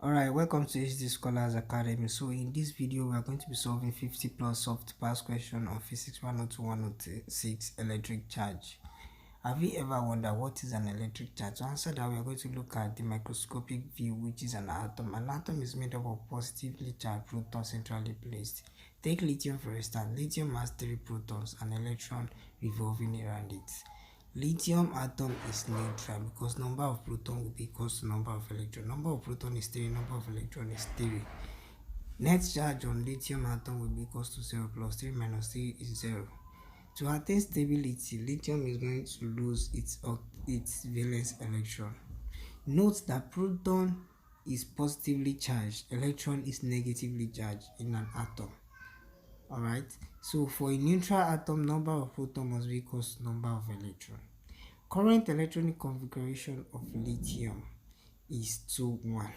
Alright, welcome to HDscholars Academy. So in this video, we are going to be solving 50 plus soft pass question on Physics 102 106 electric charge. Have you ever wondered what is an electric charge? To answer that, we are going to look at the microscopic view, which is an atom. An atom is made up of positively charged protons centrally placed. Take lithium for instance. Lithium has 3 protons and electron revolving around it. Lithium atom is neutral because number of proton will be equal to number of electron. Number of proton is 3, number of electron is 3. Net charge on lithium atom will be equal to 0 plus 3 minus 3 is 0. To attain stability, lithium is going to lose its valence electron. Note that proton is positively charged, electron is negatively charged in an atom. Alright, so for a neutral atom, number of proton must be equal to number of electron. Current electronic configuration of lithium is 2-1.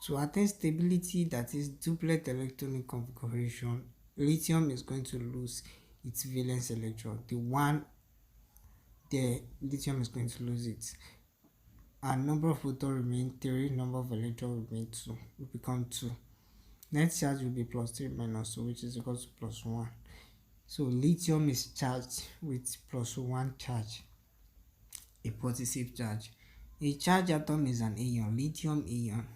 To attain stability, that is duplet electronic configuration, lithium is going to lose its valence electron. The one there, lithium is going to lose it. And number of proton remain 3, number of electron remain 2, will become 2. Net charge will be plus 3 minus 2, which is equal to plus 1. So lithium is charged with plus 1 charge, a positive charge. A charged atom is an ion, lithium ion,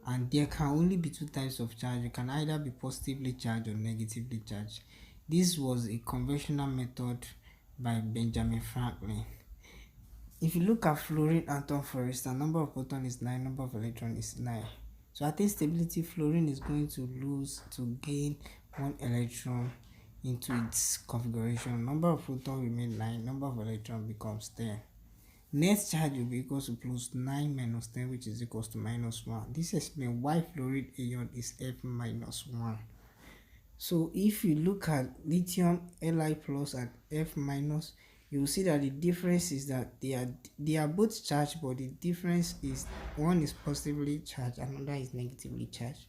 and there can only be 2 types of charge. It can either be positively charged or negatively charged. This was a conventional method by Benjamin Franklin. If you look at fluorine atom for instance, number of proton is 9, number of electron is 9. So at this stability, fluorine is going to gain 1 electron into its configuration. Number of proton remain 9, number of electron becomes 10. Net charge will be equal to plus 9 minus 10, which is equal to minus 1. This explains why fluorine ion is F minus 1. So if you look at lithium Li plus and F minus, you will see that the difference is that they are both charged, but the difference is one is positively charged, another is negatively charged.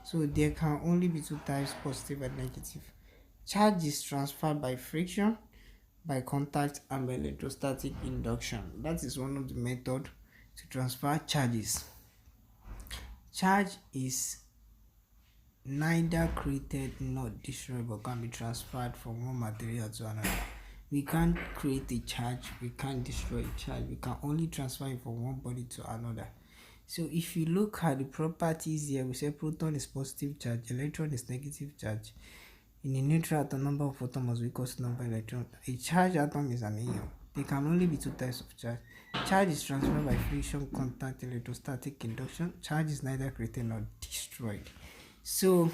So there can only be 2 types, positive and negative. Charge is transferred by friction, by contact, and by electrostatic induction. That is one of the methods to transfer charges. Charge is neither created nor destroyed, but can be transferred from one material to another. We can't create a charge, we can't destroy a charge, we can only transfer it from one body to another. So if you look at the properties here, we say proton is positive charge, electron is negative charge. In a neutral atom, number of proton must be equal to number of electron. A charged atom is an ion. There can only be 2 types of charge. Charge is transferred by friction, contact, electrostatic induction. Charge is neither created nor destroyed. So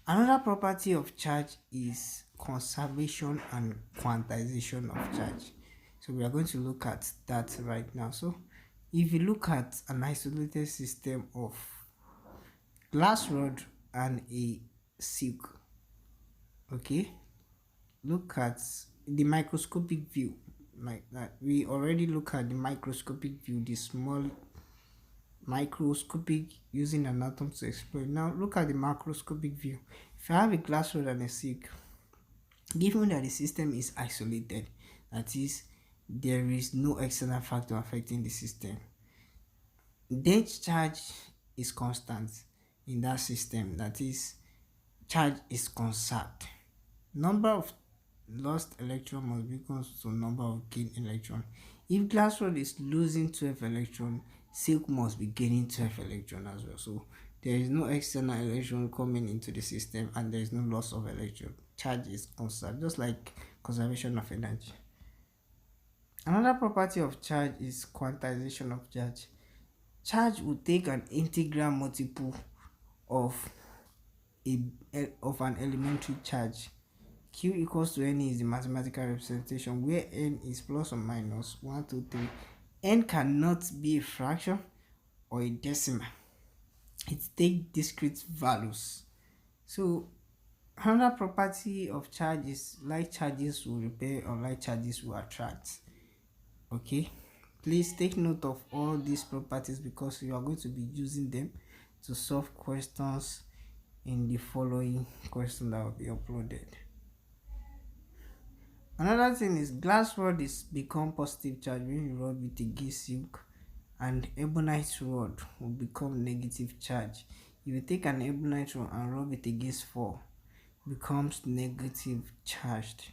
another property of charge is conservation and quantization of charge. So we are going to look at that right now. So if you look at an isolated system of glass rod and a silk, okay, look at the microscopic view like that. We already look at the microscopic view, the small microscopic, using an atom to explain. Now look at the macroscopic view. If I have a glass rod and a silk, given that the system is isolated, that is, there is no external factor affecting the system, net charge is constant in that system, that is, charge is conserved. Number of lost electron must be equal to number of gained electron. If glass rod is losing 12 electron, silk must be gaining 12 electron as well. So there is no external electron coming into the system and there is no loss of electron. Charge is conserved, just like conservation of energy. Another property of charge is quantization of charge. Charge will take an integral multiple of an elementary charge. Q equals to N is the mathematical representation where N is plus or minus 1, 2, 3. N cannot be a fraction or a decimal. It takes discrete values. So another property of charge is like charges will repel or like charges will attract. Okay, please take note of all these properties because you are going to be using them to solve questions in the following question that will be uploaded. Another thing is glass rod is become positive charge when you rub with a gay silk and ebonite rod will become negative charge. If you take an ebonite rod and rub it against 4, becomes negative charged.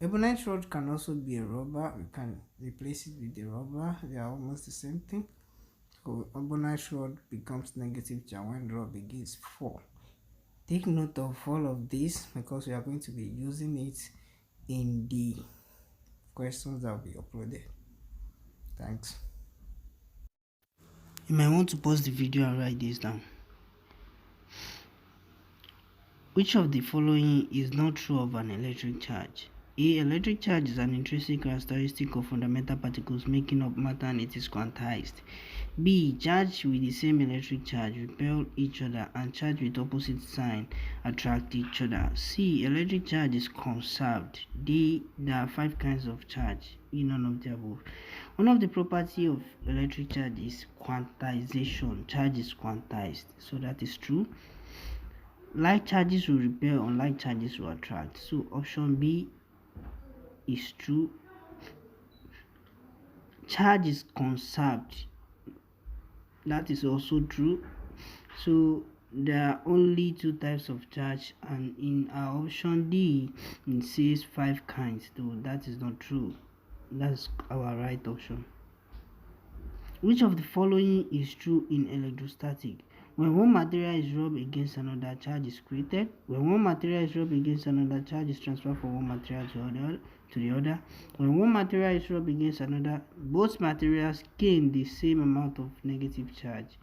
Ebonite rod can also be a rubber. We can replace it with a rubber. They are almost the same thing. So ebonite rod becomes negative charge when rubbed against 4. Take note of all of this because we are going to be using it in the questions that will be uploaded. Thanks. You might want to pause the video and write this down. Which of the following is not true of an electric charge? A. Electric charge is an intrinsic characteristic of fundamental particles making up matter and it is quantized. B. Charge with the same electric charge repel each other and charge with opposite sign attract each other. C. Electric charge is conserved. D. There are 5 kinds of charge. E. None of the above. One of the properties of electric charge is quantization. Charge is quantized. So that is true. Like charges will repel, unlike charges will attract. So option B is true. Charge is conserved. That is also true. So there are only 2 types of charge, and in our option D it says 5 kinds. So that is not true. That's our right option. Which of the following is true in electrostatic? When one material is rubbed against another, charge is created. When one material is rubbed against another, charge is transferred from one material to the other. When one material is rubbed against another, both materials gain the same amount of negative charge.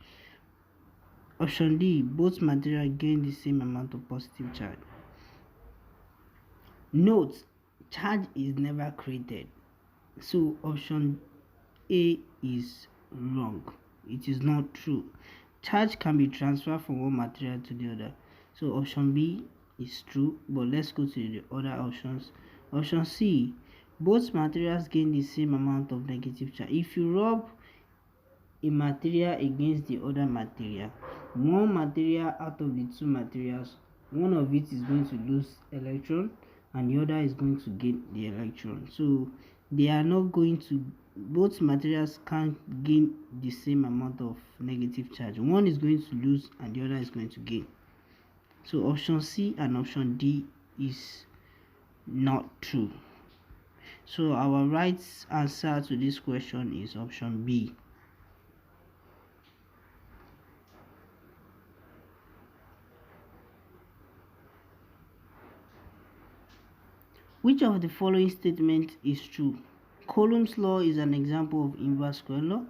Option D, both materials gain the same amount of positive charge. Note, charge is never created. So option A is wrong. It is not true. Charge can be transferred from one material to the other. So option B is true, but let's go to the other options. Option C, both materials gain the same amount of negative charge. If you rub a material against the other material, one material out of the 2 materials, one of it is going to lose electron and the other is going to gain the electron. So they are not going to, both materials can't gain the same amount of negative charge. One is going to lose and the other is going to gain. So option C and option D is not true. So our right answer to this question is option B. Which of the following statements is true? Coulomb's law is an example of inverse square law.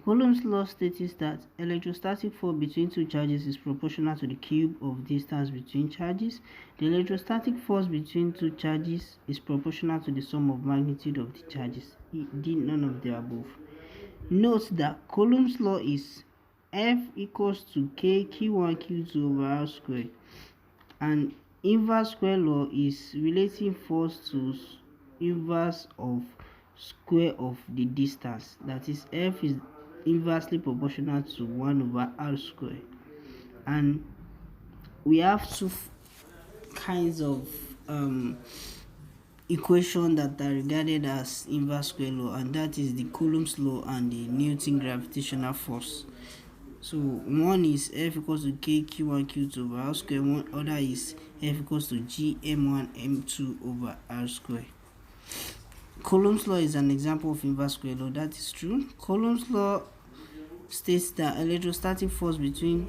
Coulomb's law states that electrostatic force between 2 charges is proportional to the cube of distance between charges. The electrostatic force between 2 charges is proportional to the sum of magnitude of the charges. D, none of the above. Note that Coulomb's law is F equals to K Q1 Q2 over R squared, and inverse square law is relating force to inverse of square of the distance. That is, F is inversely proportional to 1 over R squared. And we have 2 kinds of equation that are regarded as inverse square law, and that is the Coulomb's law and the Newton gravitational force. So one is F equals to K Q1 Q2 over R square, one other is F equals to G M1 M2 over R square. Coulomb's law is an example of inverse square law. That is true. Coulomb's law states that electrostatic force between